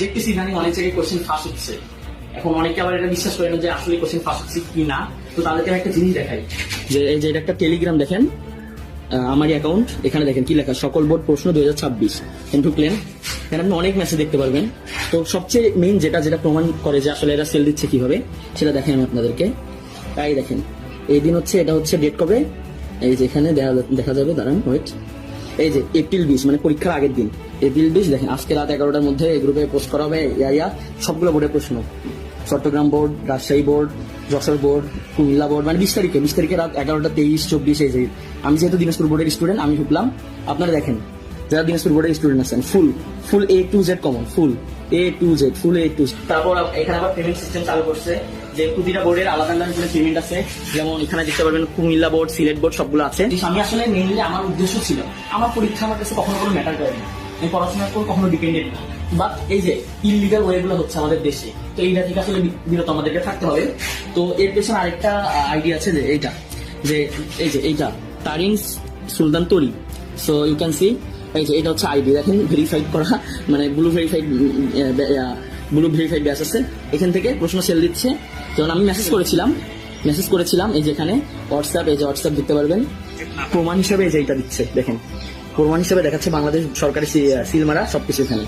দেখতেছি ইদানিং অনেক জায়গায় কোশ্চেন ফাঁস হচ্ছে। এখন অনেকে আবার এটা বিশ্বাস করে না যে আসলে কোশ্চেন ফাঁস হচ্ছে কি না। তো তাদেরকে আমি একটা জিনিস দেখাই, যে এই যে এটা একটা টেলিগ্রাম দেখেন, আমারই অ্যাকাউন্ট, এখানে দেখেন কি লেখা, সকল বোর্ড প্রশ্ন 2026 ঢুকলেন, এখানে আপনি অনেক মেসেজ দেখতে পারবেন। তো সবচেয়ে মেইন যেটা প্রমাণ করে যে আসলে এরা সেল দিচ্ছে কিভাবে, সেটা দেখেন আমি আপনাদেরকে। তাই দেখেন, এই দিন হচ্ছে, এটা হচ্ছে ডেট কবে, এই যে এখানে দেখা যাবে, দাঁড়ান ওয়েট, এই যে এপ্রিল 20, মানে পরীক্ষার আগের দিন এপ্রিল 20। দেখেন আজকে রাত 11টার মধ্যে এই গ্রুপে পোস্ট করা হবে সবগুলো বোর্ডের প্রশ্ন, Chittagong board, Rajshahi board, Jessore board, Comilla board, মানে 20 তারিখে রাত 11টা 23, 24 এই যে। আমি যেহেতু দিনাজপুর বোর্ডের স্টুডেন্ট, আমি ঢুকলাম। আপনারা দেখেন যারা দিনাজপুর বোর্ডের স্টুডেন্ট আছেন, ফুল A to Z common, full A to Z, full A to Z। তারপর এখানে আবার পেমেন্ট সিস্টেম চালু করছে, যে প্রতিটা বোর্ডের আলাদা আলাদা পেমেন্ট আছে। যেমন এখানে দেখতে পারবেন কুমিল্লা বোর্ড, সিলেট বোর্ড সবগুলো আছে। আমি আসলে মেইনলি আমার উদ্দেশ্য ছিল, আমার পরীক্ষা আমার কাছে কখনো কোনো ম্যাটার করে না, আমি পড়াশোনার উপর কখনো ডিপেন্ডেন্ট না। বাট এই যে ইললিগাল ওয়েগুলো হচ্ছে আমাদের দেশে, তো এইটা থেকে আসলে বিরত আমাদেরকে থাকতে হবে। তো এর পেছনে আরেকটা আইডিয়া আছে, যে এইটা, যে এই যে এইটা তারিন সুলতান তরি। সো ইউ ক্যান সি, এই যে এটা হচ্ছে আইডি, দেখেন ভেরিফাইড করা, মানে ব্লু ভেরিফাইড ব্যাচ আছে। এখান থেকে প্রশ্ন সেল দিচ্ছে। যেমন আমি মেসেজ করেছিলাম, এই যে এখানে হোয়াটসঅ্যাপ, এই যে হোয়াটসঅ্যাপ দেখতে পারবেন, প্রমাণ হিসেবে এই যে এইটা দিচ্ছে, দেখেন প্রমাণ হিসেবে দেখাচ্ছে বাংলাদেশ সরকারি সিল মারা সবকিছু এখানে।